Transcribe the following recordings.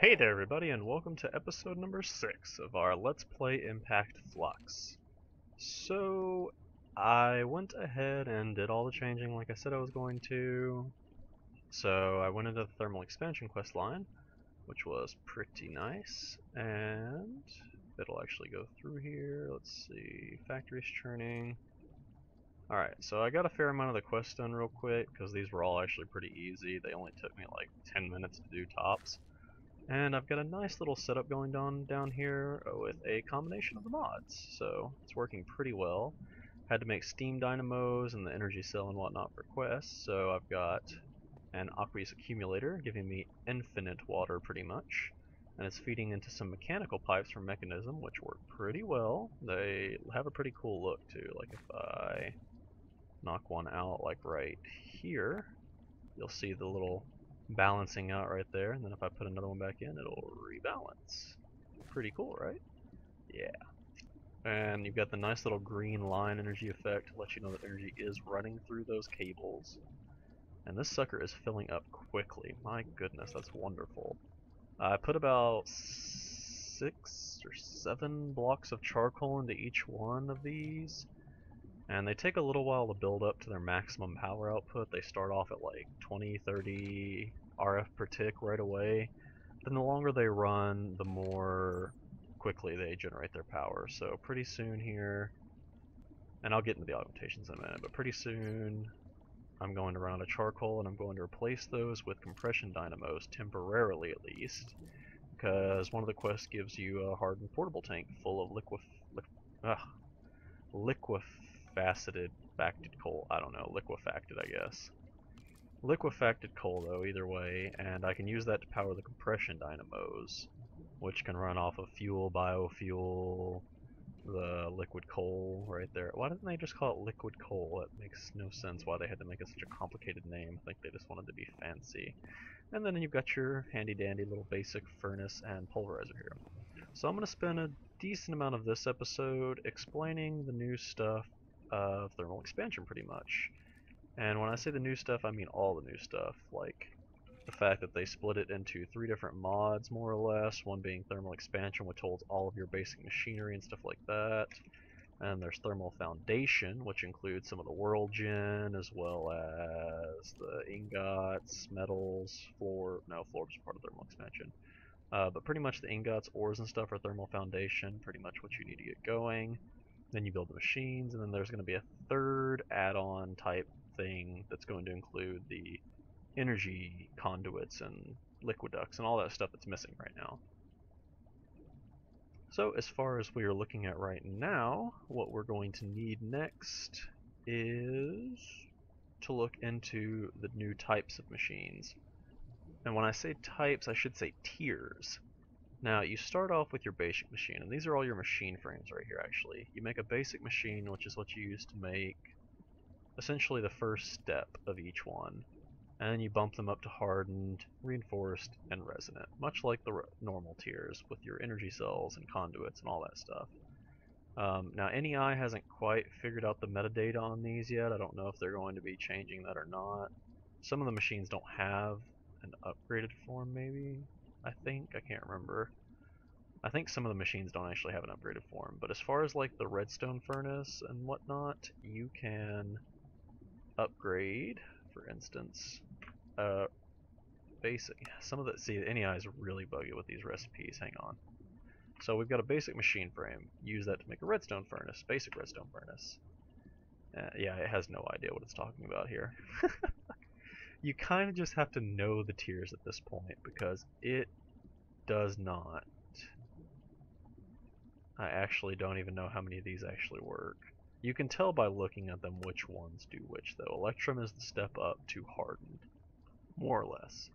Hey there everybody, and welcome to episode number 6 of our Let's Play Impact Flux. So, I went ahead and did all the changing like I said I was going to. So I went into the thermal expansion quest line, which was pretty nice, and it'll actually go through here. Let's see, factories churning. Alright, so I got a fair amount of the quests done real quick, because these were all actually pretty easy. They only took me like 10 minutes to do tops. And I've got a nice little setup going on down here with a combination of the mods, so it's working pretty well. Had to make steam dynamos and the energy cell and whatnot for quests, so I've got an aqueous accumulator giving me infinite water pretty much, and it's feeding into some mechanical pipes from Mechanism, which work pretty well. They have a pretty cool look too. Like if I knock one out like right here, you'll see the little balancing out right there, and then if I put another one back in, it'll rebalance. Pretty cool, right? Yeah. And you've got the nice little green line energy effect to let you know that energy is running through those cables. And this sucker is filling up quickly. My goodness, that's wonderful. I put about 6 or 7 blocks of charcoal into each one of these, and they take a little while to build up to their maximum power output. They start off at like 20, 30 RF per tick right away. Then the longer they run, the more quickly they generate their power. So pretty soon here, and I'll get into the augmentations in a minute, but pretty soon I'm going to run out of charcoal and I'm going to replace those with compression dynamos, temporarily at least, because one of the quests gives you a hardened portable tank full of liquefaceted coal. I don't know, liquefacted, I guess. Liquefacted coal, though, either way, and I can use that to power the compression dynamos, which can run off of fuel, biofuel, the liquid coal right there. Why didn't they just call it liquid coal? That makes no sense why they had to make it such a complicated name. I think they just wanted to be fancy. And then you've got your handy-dandy little basic furnace and pulverizer here. So I'm going to spend a decent amount of this episode explaining the new stuff of thermal expansion, pretty much. And when I say the new stuff, I mean all the new stuff, like the fact that they split it into 3 different mods, more or less, one being thermal expansion, which holds all of your basic machinery and stuff like that. And there's thermal foundation, which includes some of the world gen, as well as the ingots, metals, floor is part of thermal expansion. But pretty much the ingots, ores, and stuff are thermal foundation, pretty much what you need to get going. Then you build the machines, and then there's going to be a third add-on type thing that's going to include the energy conduits and liquid ducts and all that stuff that's missing right now. So as far as we are looking at right now, what we're going to need next is to look into the new types of machines. And when I say types, I should say tiers. Now, you start off with your basic machine, and these are all your machine frames right here, actually. You make a basic machine, which is what you use to make essentially the first step of each one. And then you bump them up to hardened, reinforced, and resonant, much like the normal tiers with your energy cells and conduits and all that stuff. Now, NEI hasn't quite figured out the metadata on these yet. I don't know if they're going to be changing that or not. Some of the machines don't have an upgraded form, maybe? I think? I can't remember. I think some of the machines don't actually have an upgraded form, but as far as like the redstone furnace and whatnot, you can upgrade, for instance, basic. Some of the, see, the NEI is really buggy with these recipes, hang on. So we've got a basic machine frame, use that to make a redstone furnace, basic redstone furnace. Yeah, it has no idea what it's talking about here. You kind of just have to know the tiers at this point, because it does not. I actually don't even know how many of these actually work. You can tell by looking at them which ones do which, though. Electrum is the step up to hardened, more or less.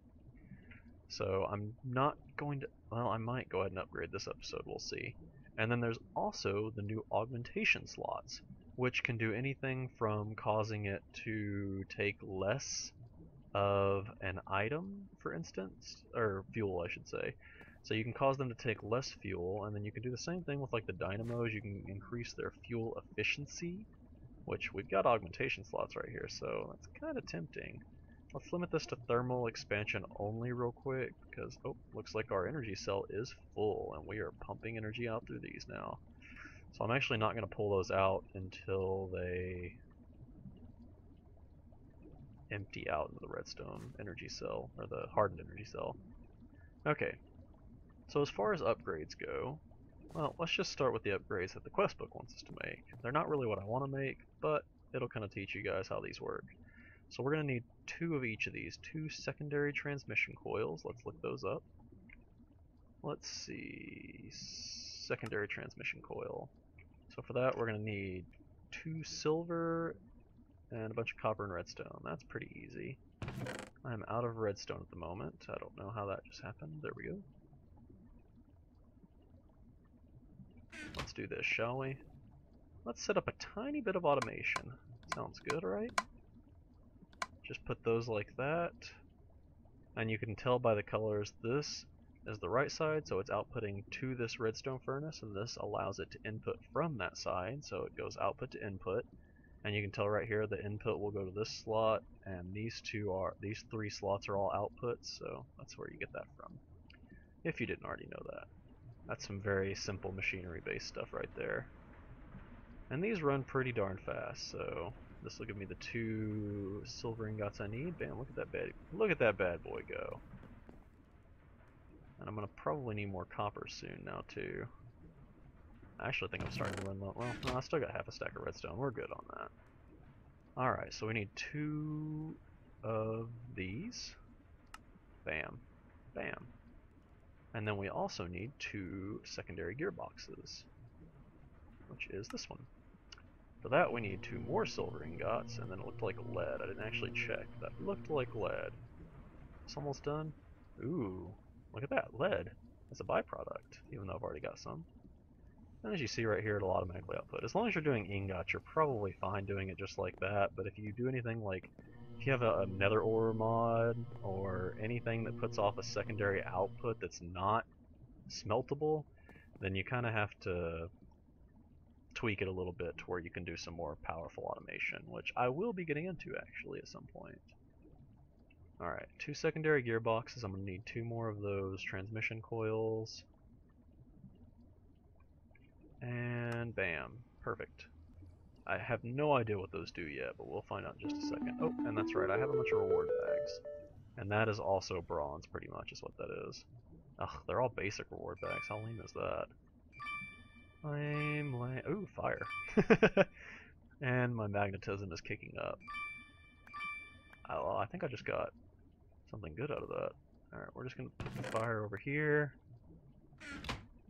So I'm not going to, well, I might go ahead and upgrade this episode, we'll see. And then there's also the new augmentation slots, which can do anything from causing it to take less of an item, for instance, or fuel, I should say. So you can cause them to take less fuel, and then you can do the same thing with like the dynamos. You can increase their fuel efficiency, which we've got augmentation slots right here, so that's kind of tempting. Let's limit this to thermal expansion only real quick, because, oh, looks like our energy cell is full, and we are pumping energy out through these now. So I'm actually not going to pull those out until they empty out into the redstone energy cell, or the hardened energy cell. Okay, so as far as upgrades go, well, let's just start with the upgrades that the quest book wants us to make. They're not really what I want to make, but it'll kind of teach you guys how these work. So we're going to need 2 of each of these, 2 secondary transmission coils. Let's look those up. Let's see, secondary transmission coil. So for that we're going to need 2 silver and a bunch of copper and redstone. That's pretty easy. I'm out of redstone at the moment. I don't know how that just happened. There we go. Let's do this, shall we? Let's set up a tiny bit of automation. Sounds good, right? Just put those like that. And you can tell by the colors, this is the right side, so it's outputting to this redstone furnace, and this allows it to input from that side, so it goes output to input. And you can tell right here the input will go to this slot, and these 3 slots are all outputs, so that's where you get that from. If you didn't already know that. That's some very simple machinery based stuff right there. And these run pretty darn fast, so this will give me the 2 silver ingots I need. Bam, look at that bad boy go. And I'm gonna probably need more copper soon now too. I actually think I'm starting to run low. Well, no, I still got half a stack of redstone. We're good on that. Alright, so we need 2 of these. Bam. Bam. And then we also need 2 secondary gearboxes, which is this one. For that we need 2 more silver ingots, and then it looked like lead. I didn't actually check. That looked like lead. It's almost done. Ooh, look at that, lead. It's a byproduct, even though I've already got some. And as you see right here, it'll automatically output. As long as you're doing ingots, you're probably fine doing it just like that, but if you do anything like, if you have a nether ore mod, or anything that puts off a secondary output that's not smeltable, then you kind of have to tweak it a little bit to where you can do some more powerful automation, which I will be getting into actually at some point. Alright, 2 secondary gearboxes. I'm going to need 2 more of those transmission coils. And bam. Perfect. I have no idea what those do yet, but we'll find out in just a second. Oh, and that's right, I have a bunch of reward bags. And that is also bronze, pretty much, is what that is. Ugh, they're all basic reward bags. How lame is that? Ooh, fire. And my magnetism is kicking up. I think I just got something good out of that. Alright, we're just going to put the fire over here.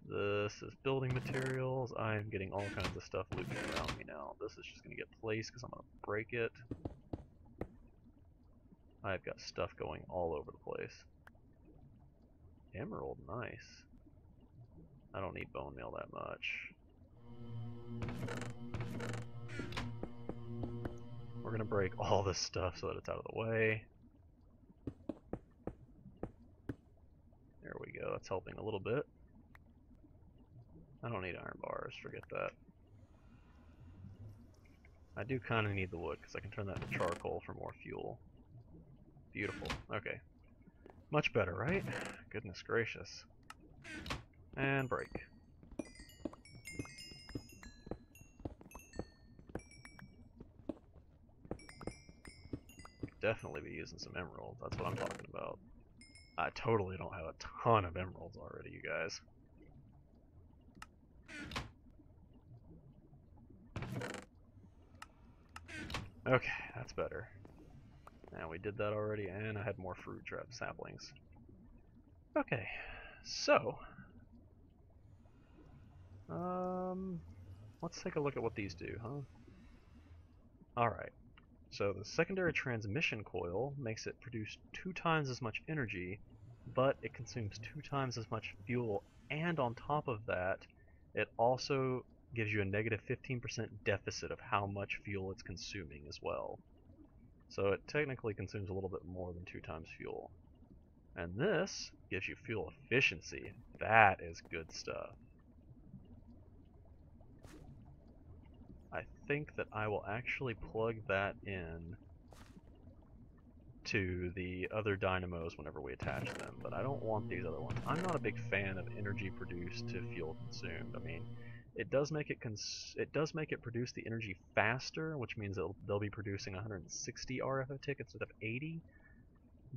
This is building materials. I'm getting all kinds of stuff looping around me now. This is just going to get placed because I'm going to break it. I've got stuff going all over the place. Emerald, nice. I don't need bone meal that much. We're going to break all this stuff so that it's out of the way. There we go, that's helping a little bit. I don't need iron bars, forget that. I do kind of need the wood because I can turn that into charcoal for more fuel. Beautiful, okay. Much better, right? Goodness gracious. And break. Definitely be using some emeralds, that's what I'm talking about. I totally don't have a ton of emeralds already, you guys. Okay, that's better. Now we did that already, and I had more fruit trap saplings. Okay, so let's take a look at what these do, huh? Alright, so the secondary transmission coil makes it produce 2 times as much energy, but it consumes 2 times as much fuel, and on top of that, it also gives you a negative 15% deficit of how much fuel it's consuming as well. So it technically consumes a little bit more than 2 times fuel. And this gives you fuel efficiency. That is good stuff. I think that I will actually plug that in to the other dynamos whenever we attach them, but I don't want these other ones. I'm not a big fan of energy produced to fuel consumed. I mean, it does make it produce the energy faster, which means they'll be producing 160 RF a tick instead of 80.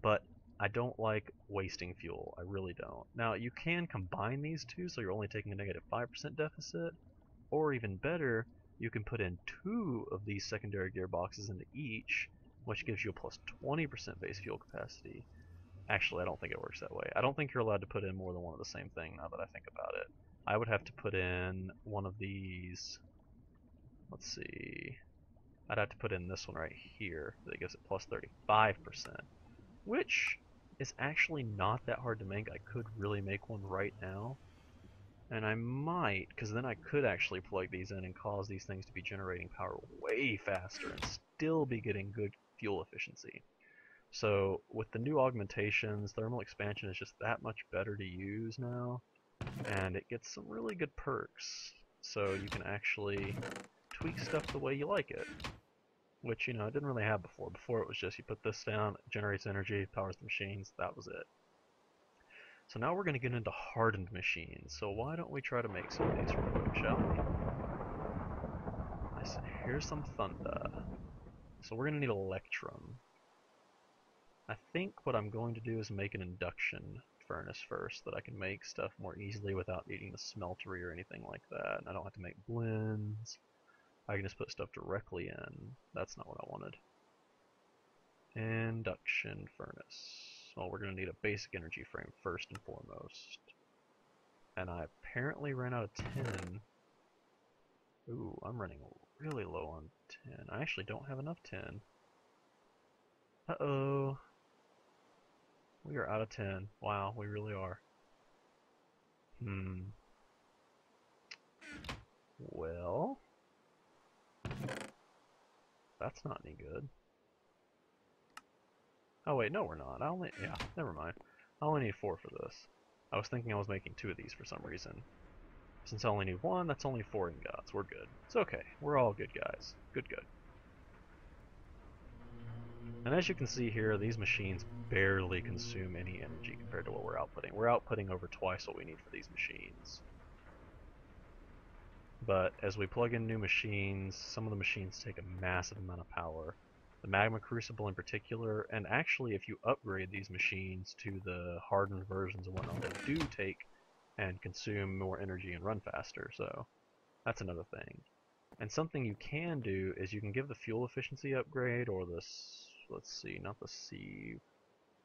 But I don't like wasting fuel. I really don't. Now you can combine these two, so you're only taking a negative 5% deficit, or even better, you can put in 2 of these secondary gearboxes into each, which gives you a plus 20% base fuel capacity. Actually, I don't think it works that way. I don't think you're allowed to put in more than one of the same thing now that I think about it. I would have to put in one of these, let's see, I'd have to put in this one right here that gives it plus 35%, which is actually not that hard to make. I could really make one right now. And I might, because then I could actually plug these in and cause these things to be generating power way faster and still be getting good fuel efficiency. So with the new augmentations, thermal expansion is just that much better to use now, and it gets some really good perks. So you can actually tweak stuff the way you like it, which, you know, I didn't really have before. Before it was just you put this down, it generates energy, powers the machines, that was it. So now we're going to get into hardened machines. So why don't we try to make some of these real quick, shall we? Nice. Here's some thunder. So we're going to need electrum. I think what I'm going to do is make an induction furnace first, so that I can make stuff more easily without needing the smeltery or anything like that. And I don't have to make blends. I can just put stuff directly in. That's not what I wanted. Induction furnace. Well, we're going to need a basic energy frame first and foremost. And I apparently ran out of 10. Ooh, I'm running really low on 10. I actually don't have enough 10. Uh-oh. We are out of 10. Wow, we really are. Well, that's not any good. Oh wait, no we're not. Yeah, never mind. I only need 4 for this. I was thinking I was making 2 of these for some reason. Since I only need 1, that's only 4 ingots. We're good. It's okay. We're all good guys. Good. And as you can see here, these machines barely consume any energy compared to what we're outputting. We're outputting over twice what we need for these machines. But as we plug in new machines, some of the machines take a massive amount of power. The Magma Crucible in particular, and actually if you upgrade these machines to the hardened versions and whatnot, they do take and consume more energy and run faster, so that's another thing. And something you can do is you can give the fuel efficiency upgrade, or this, let's see, not the sieve.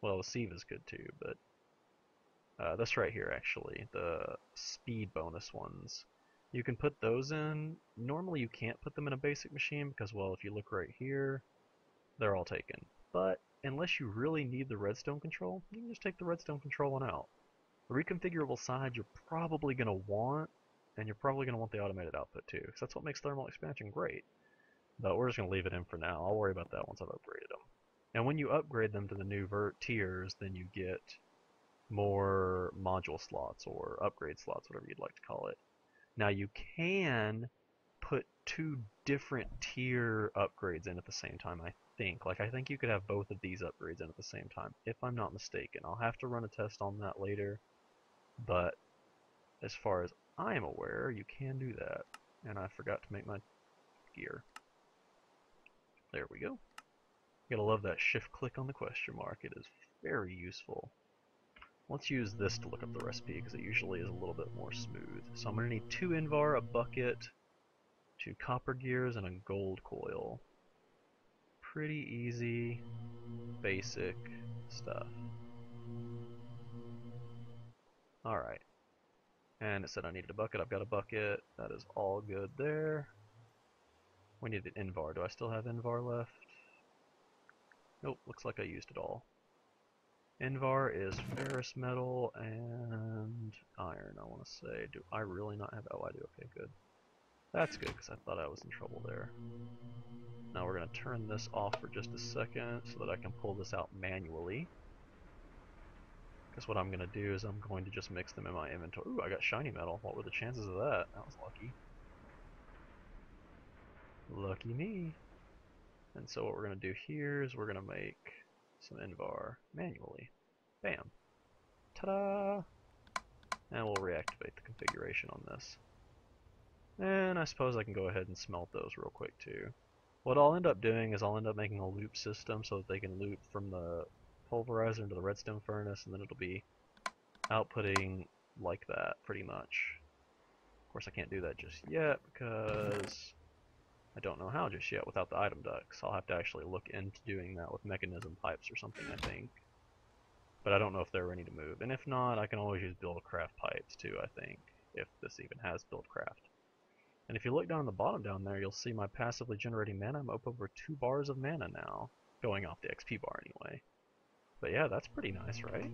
Well, the sieve is good too, but this right here actually, the speed bonus ones. You can put those in. Normally you can't put them in a basic machine because, well, if you look right here, they're all taken. But unless you really need the redstone control, you can just take the redstone control one out. The reconfigurable side you're probably going to want, and you're probably going to want the automated output too, because that's what makes thermal expansion great. But we're just going to leave it in for now. I'll worry about that once I've upgraded them. And when you upgrade them to the new tiers, then you get more module slots, or upgrade slots, whatever you'd like to call it. Now you can put 2 different tier upgrades in at the same time, I think. Like, I think you could have both of these upgrades in at the same time, if I'm not mistaken. I'll have to run a test on that later, but as far as I am aware, you can do that. And I forgot to make my gear. There we go. You gotta love that shift click on the question mark. It is very useful. Let's use this to look up the recipe, because it usually is a little bit more smooth. So I'm going to need 2 Invar, a bucket, 2 copper gears, and a gold coil. Pretty easy, basic stuff. Alright. And it said I needed a bucket. I've got a bucket. That is all good there. We need an Invar. Do I still have Invar left? Nope, looks like I used it all. Invar is ferrous metal and iron, I want to say. Do I really not have... Oh, I do. Okay, good. That's good, because I thought I was in trouble there. Now we're going to turn this off for just a second so that I can pull this out manually. Because what I'm going to do is I'm going to just mix them in my inventory. Ooh, I got shiny metal. What were the chances of that? That was lucky. Lucky me. And so what we're going to do here is we're going to make some Invar manually. Bam. Ta-da! And we'll reactivate the configuration on this. And I suppose I can go ahead and smelt those real quick too. What I'll end up doing is I'll end up making a loop system so that they can loop from the pulverizer into the redstone furnace, and then it'll be outputting like that, pretty much. Of course I can't do that just yet because I don't know how just yet without the item ducts. I'll have to actually look into doing that with mechanism pipes or something, I think. But I don't know if they're ready to move. And if not, I can always use buildcraft pipes too, I think, if this even has buildcraft. And if you look down the bottom down there, you'll see my passively generating mana. I'm up over 2 bars of mana now, going off the XP bar anyway. But yeah, that's pretty nice, right?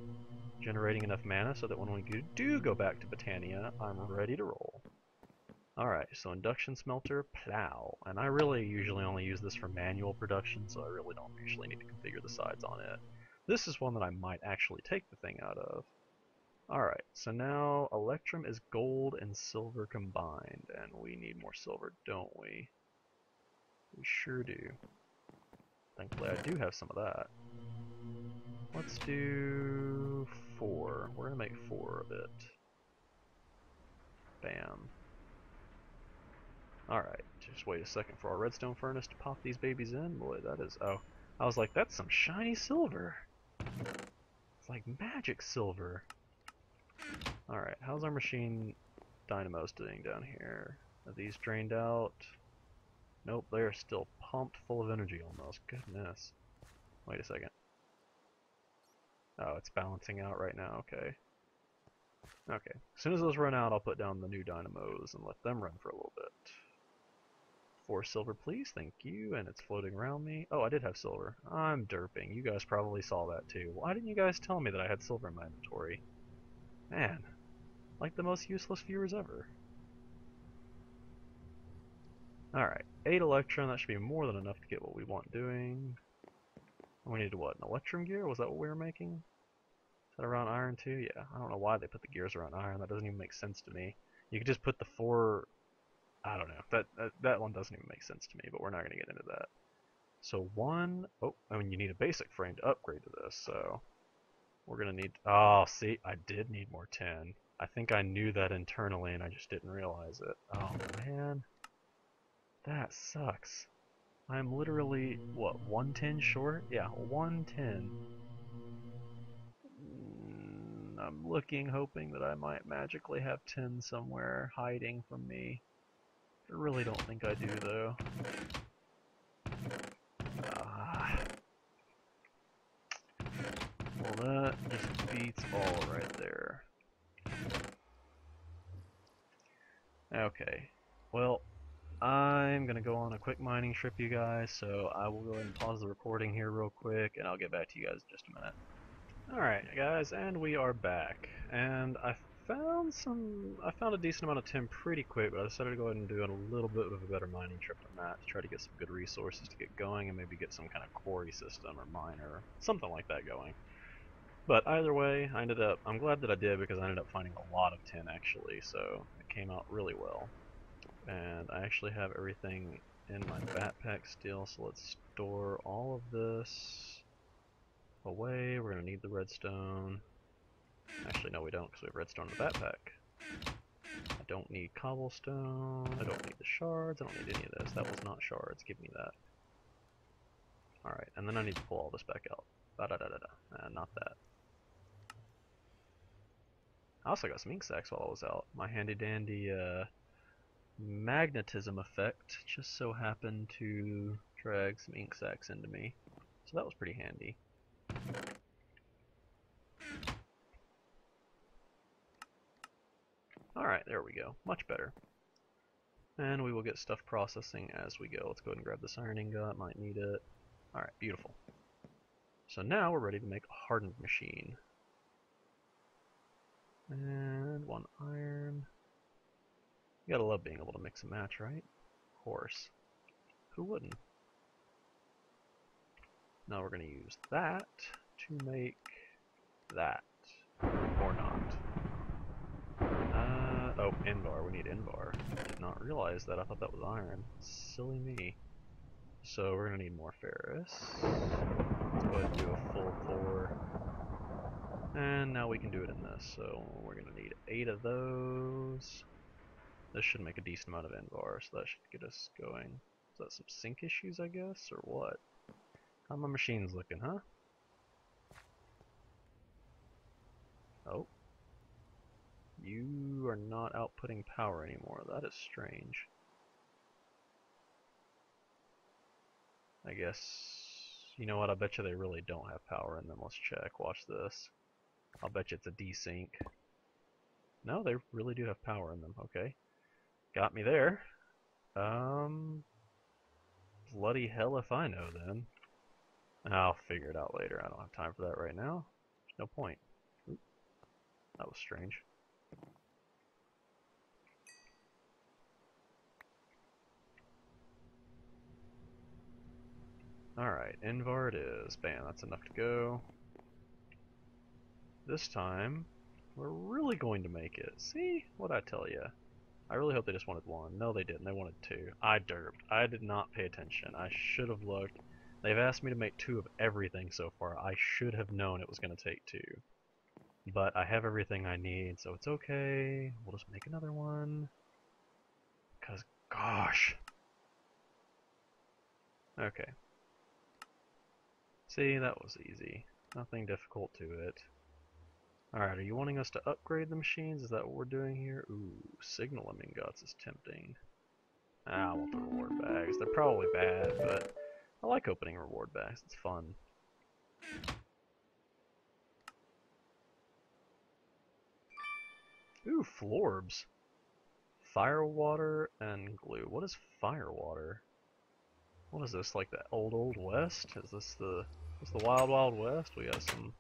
Generating enough mana so that when we do go back to Botania, I'm ready to roll. Alright, so induction smelter, plow. And I really usually only use this for manual production, so I really don't usually need to configure the sides on it. This is one that I might actually take the thing out of. Alright, so now Electrum is gold and silver combined, and we need more silver, don't we? We sure do. Thankfully I do have some of that. Let's do 4. We're gonna make 4 of it. Bam. Alright, just wait a second for our redstone furnace to pop these babies in. Boy, that is... oh, I was like, that's some shiny silver. It's like magic silver. Alright, how's our machine dynamos doing down here? Are these drained out? Nope, they're still pumped full of energy almost. Goodness. Wait a second. Oh, it's balancing out right now, okay. Okay, as soon as those run out, I'll put down the new dynamos and let them run for a little bit. 4 silver, please, thank you, and it's floating around me. Oh, I did have silver. I'm derping. You guys probably saw that too. Why didn't you guys tell me that I had silver in my inventory? Man, like the most useless viewers ever. Alright, 8 Electrum, that should be more than enough to get what we want doing. We need what, an Electrum gear? Was that what we were making? Is that around iron too? Yeah, I don't know why they put the gears around iron, that doesn't even make sense to me. You could just put the 4... I don't know, that one doesn't even make sense to me, but we're not going to get into that. So 1... oh, I mean you need a basic frame to upgrade to this, so... we're going to need... oh, see, I did need more tin. I think I knew that internally and I just didn't realize it. Oh man, that sucks. I'm literally, what, 110 short? Yeah, 110. I'm looking, hoping that I might magically have 10 somewhere hiding from me. I really don't think I do, though. Well, that just beats all right there. Okay, well, I'm gonna go on a quick mining trip, you guys, so I will go ahead and pause the recording here real quick, and I'll get back to you guys in just a minute. Alright, guys, and we are back, and I found a decent amount of tin pretty quick, but I decided to go ahead and do a little bit of a better mining trip than that, to try to get some good resources to get going, and maybe get some kind of quarry system or miner, something like that going. But either way, I'm glad that I did, because I ended up finding a lot of tin actually, so it came out really well. And I actually have everything in my backpack still, so let's store all of this away. We're going to need the redstone. Actually, no we don't, because we have redstone in the backpack. I don't need cobblestone, I don't need the shards, I don't need any of this. That was not shards, give me that. Alright, and then I need to pull all this back out. Not that. I also got some ink sacs while I was out. My handy dandy magnetism effect just so happened to drag some ink sacs into me. So that was pretty handy. Alright, there we go. Much better. And we will get stuff processing as we go. Let's go ahead and grab this iron ingot, might need it. Alright, beautiful. So now we're ready to make a hardened machine. And 1 iron. You gotta love being able to mix and match, right? Of course. Who wouldn't? Now we're gonna use that to make that. Or not. Oh, Invar. We need Invar. Did not realize that. I thought that was iron. Silly me. So we're gonna need more ferrous. Let's go ahead and do a full pour. And now we can do it in this, so we're going to need 8 of those. This should make a decent amount of NVAR, so that should get us going. Is that some sync issues, I guess, or what? How are my machines looking, huh? Oh. You are not outputting power anymore. That is strange. I guess... You know what, I bet you they really don't have power in them. Let's check. Watch this. I'll bet you it's a desync. No, they really do have power in them. Okay. Got me there. Bloody hell if I know then. I'll figure it out later. I don't have time for that right now. There's no point. Oop. That was strange. Alright, NVAR it is. Bam, that's enough to go. This time, we're really going to make it. See? What'd I tell you? I really hope they just wanted 1. No, they didn't. They wanted 2. I derped. I did not pay attention. I should have looked. They've asked me to make 2 of everything so far. I should have known it was going to take 2. But I have everything I need, so it's okay. We'll just make another one. Because, gosh. Okay. See, that was easy. Nothing difficult to it. Alright, are you wanting us to upgrade the machines? Is that what we're doing here? Ooh, signal ingots is tempting. I want the reward bags. They're probably bad, but I like opening reward bags. It's fun. Ooh, florbs. Fire water and glue. What is fire water? What is this, like the old west? Is this the wild west? We got some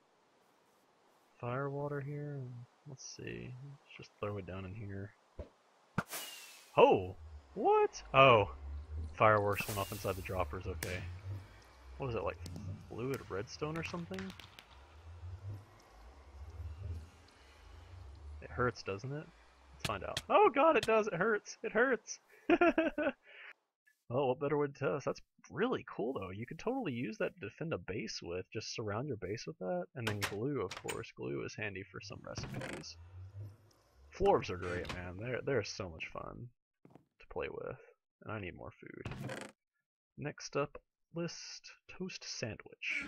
fire water here. Let's see. Let's just throw it down in here. Oh! What? Oh. Fireworks went off inside the droppers, okay. What is it, like fluid redstone or something? It hurts, doesn't it? Let's find out. Oh god, it does! It hurts! It hurts! Oh, what better way to tell us? That's really cool, though. You could totally use that to defend a base with. Just surround your base with that. And then glue, of course. Glue is handy for some recipes. Florbs are great, man. They're so much fun to play with. And I need more food. Next up, list toast sandwich.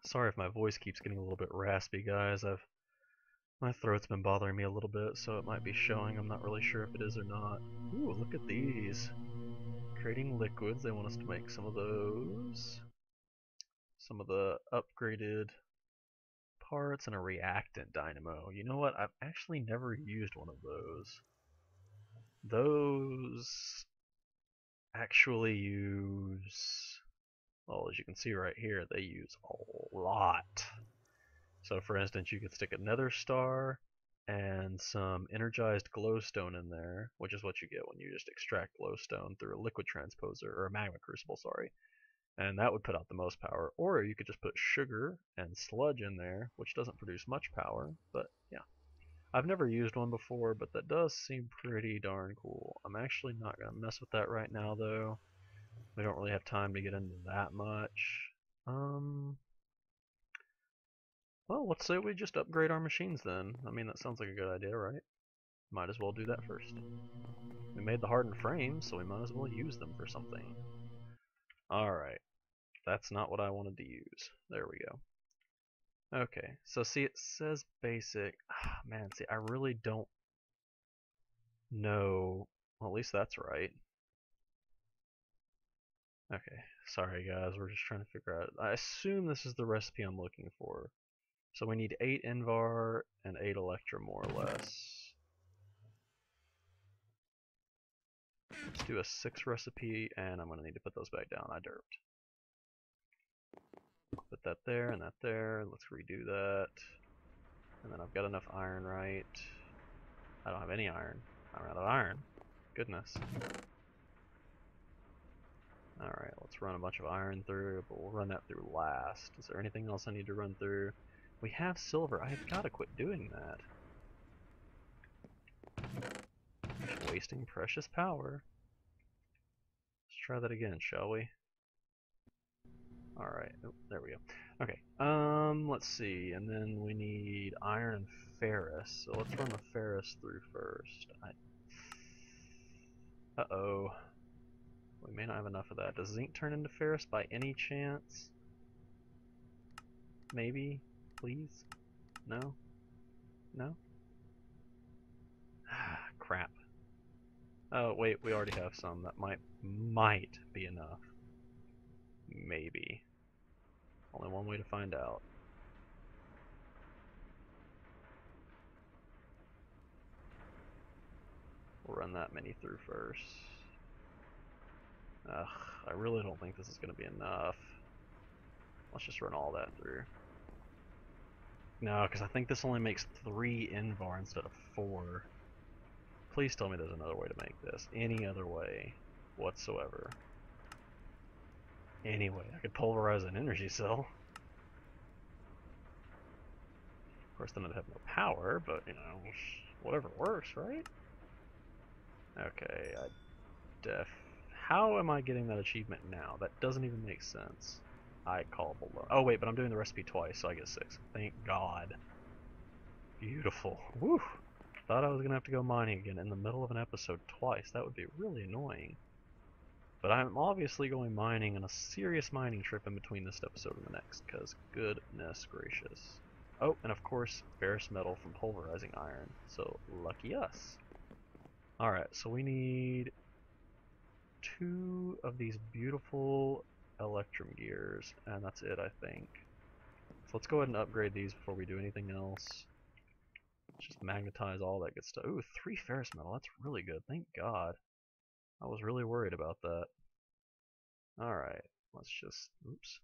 Sorry if my voice keeps getting a little bit raspy, guys. My throat's been bothering me a little bit, so it might be showing. I'm not really sure if it is or not. Ooh, look at these. Creating liquids. They want us to make some of those. Some of the upgraded parts and a reactant dynamo. You know what? I've actually never used one of those. Those actually use... Well, as you can see right here, they use a lot. So for instance, you could stick a nether star and some energized glowstone in there, which is what you get when you just extract glowstone through a liquid transposer, or a magma crucible, sorry. And that would put out the most power. Or you could just put sugar and sludge in there, which doesn't produce much power, but yeah. I've never used one before, but that does seem pretty darn cool. I'm actually not going to mess with that right now, though. We don't really have time to get into that much. Well, let's say we just upgrade our machines then. I mean, that sounds like a good idea, right? Might as well do that first. We made the hardened frames, so we might as well use them for something. Alright. That's not what I wanted to use. There we go. Okay, so see, it says basic. Man, see, I really don't know. Well, at least that's right. Okay, sorry guys, we're just trying to figure out. I assume this is the recipe I'm looking for. So we need 8 Invar and 8 Electra, more or less. Let's do a 6 recipe, and I'm going to need to put those back down. I derped. Put that there and that there. Let's redo that. And then I've got enough iron, right? I don't have any iron. I'm out of iron. Goodness. Alright, let's run a bunch of iron through, but we'll run that through last. Is there anything else I need to run through? We have silver. I've got to quit doing that. Just wasting precious power. try that again, shall we? Alright, oh, there we go. Okay, let's see, and then we need iron and ferrous, so let's run the ferrous through first. Uh-oh. We may not have enough of that. Does zinc turn into ferrous by any chance? Maybe? Please? No? No? Crap. Oh, wait, we already have some. That might be enough. Maybe. Only one way to find out. We'll run that many through first. Ugh, I really don't think this is going to be enough. Let's just run all that through. No, because I think this only makes 3 Invar instead of 4. Please tell me there's another way to make this. Any other way whatsoever. Anyway, I could pulverize an energy cell. Of course, then I'd have no power, but, you know, whatever works, right? Okay, how am I getting that achievement now? That doesn't even make sense. I call below. Oh wait, but I'm doing the recipe twice, so I get 6. Thank God. Beautiful. Woo! Thought I was gonna have to go mining again in the middle of an episode twice. That would be really annoying. But I'm obviously going mining on a serious mining trip in between this episode and the next, because goodness gracious. Oh, and of course, ferrous metal from pulverizing iron. So, lucky us. Alright, so we need 2 of these beautiful electrum gears, and that's it, I think. So let's go ahead and upgrade these before we do anything else. Just magnetize all that good stuff. Ooh, 3 ferrous metal, that's really good, thank God. I was really worried about that. Alright, let's just, oops.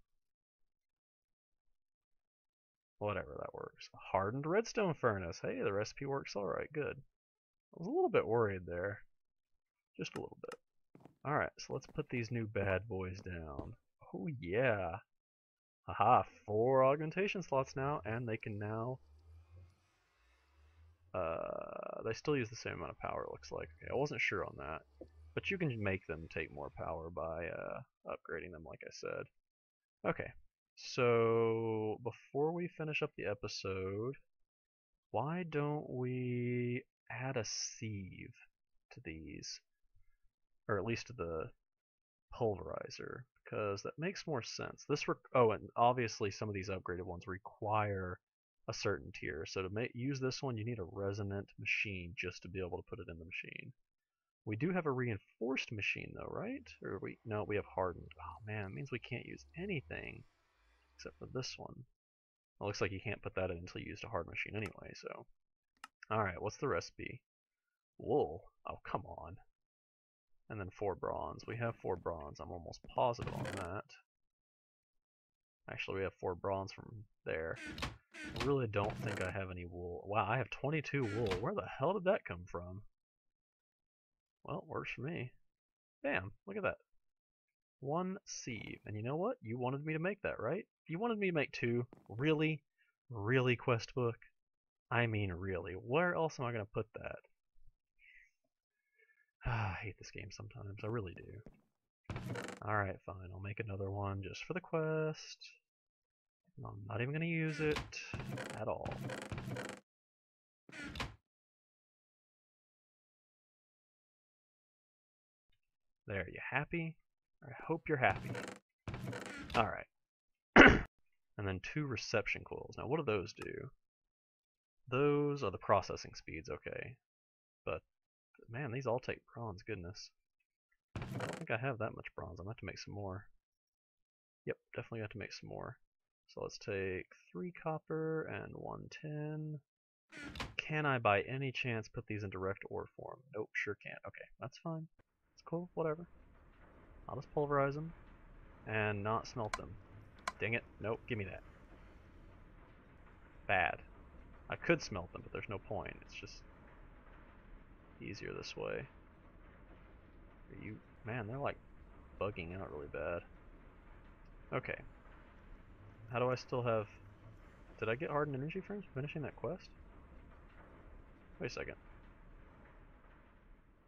Whatever, that works. Hardened redstone furnace. Hey, the recipe works alright, good. I was a little bit worried there. Just a little bit. Alright, so let's put these new bad boys down. Oh yeah! Haha, 4 augmentation slots now, and they can now... they still use the same amount of power, it looks like. Okay, I wasn't sure on that. But you can make them take more power by upgrading them, like I said. Okay, so before we finish up the episode, why don't we add a sieve to these? Or at least to the pulverizer, because that makes more sense. Oh, and obviously some of these upgraded ones require a certain tier. So to use this one, you need a resonant machine just to be able to put it in the machine. We do have a reinforced machine though, right? Or no, we have hardened. Oh man, it means we can't use anything except for this one. It looks like you can't put that in until you used a hard machine anyway, so. Alright, what's the recipe? Wool. Oh, come on. And then 4 bronze. We have 4 bronze. I'm almost positive on that. Actually, we have 4 bronze from there. I really don't think I have any wool. Wow, I have 22 wool. Where the hell did that come from? Well, works for me. Bam, look at that. 1 sieve. And you know what? You wanted me to make that, right? You wanted me to make 2. Really? Really, quest book? I mean, really. Where else am I going to put that? I hate this game sometimes. I really do. Alright, fine. I'll make another one just for the quest. I'm not even going to use it at all. There, you happy? I hope you're happy. Alright. And then 2 reception coils. Now, what do those do? Those are the processing speeds, okay. But, man, these all take bronze, goodness. I don't think I have that much bronze. I'm going to have to make some more. Yep, definitely have to make some more. So let's take 3 copper and 1 tin. Can I by any chance put these in direct ore form? Nope, sure can't. Okay, that's fine. It's cool, whatever. I'll just pulverize them and not smelt them. Dang it. Nope, give me that. Bad. I could smelt them, but there's no point. It's just easier this way. Man, they're like bugging out really bad. Okay. How do I still have... Did I get hardened energy frames for finishing that quest? Wait a second.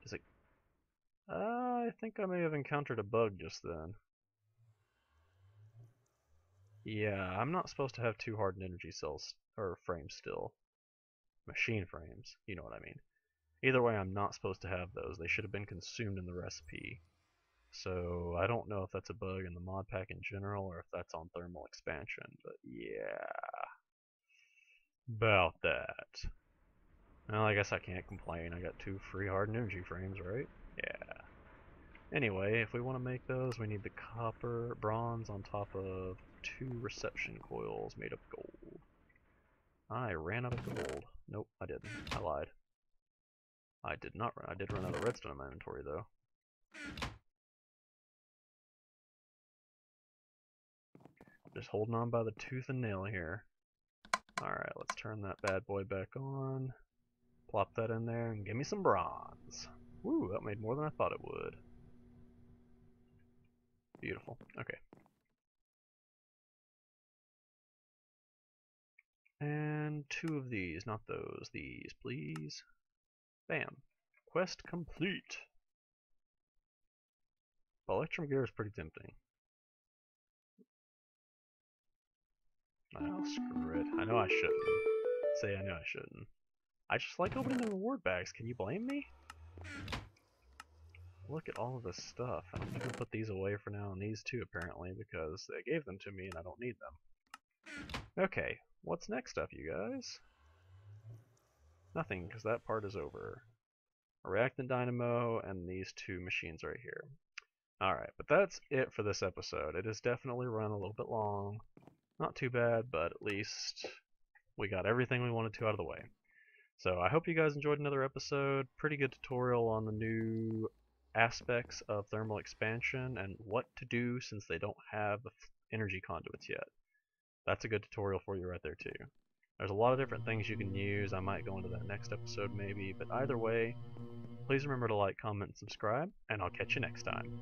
Is it... I think I may have encountered a bug just then. Yeah, I'm not supposed to have two hardened energy cells, or frames still. Machine frames, you know what I mean. Either way, I'm not supposed to have those. They should have been consumed in the recipe. So I don't know if that's a bug in the mod pack in general or if that's on thermal expansion, but yeah. About that. Well, I guess I can't complain. I got two free hardened energy frames, right? Yeah. Anyway, if we want to make those, we need the copper bronze on top of two reception coils made of gold. I ran out of gold. Nope, I didn't. I lied. I did not run. I did run out of redstone in my inventory, though. Just holding on by the tooth and nail here. Alright, let's turn that bad boy back on. Plop that in there and give me some bronze. Woo, that made more than I thought it would. Beautiful. Okay. And two of these, not those. These, please. Bam. Quest complete. Electrum gear is pretty tempting. Oh, screw it. I know I shouldn't. Say I know I shouldn't. I just like opening the reward bags. Can you blame me? Look at all of this stuff. I'm just gonna put these away for now, and these too, apparently, because they gave them to me and I don't need them. Okay, what's next up, you guys? Nothing, because that part is over. A reactant dynamo and these two machines right here. Alright, but that's it for this episode. It has definitely run a little bit long. Not too bad, but at least we got everything we wanted to out of the way. So I hope you guys enjoyed another episode. Pretty good tutorial on the new aspects of thermal expansion and what to do since they don't have the energy conduits yet. That's a good tutorial for you right there too. There's a lot of different things you can use. I might go into that next episode maybe, but either way, please remember to like, comment, and subscribe, and I'll catch you next time.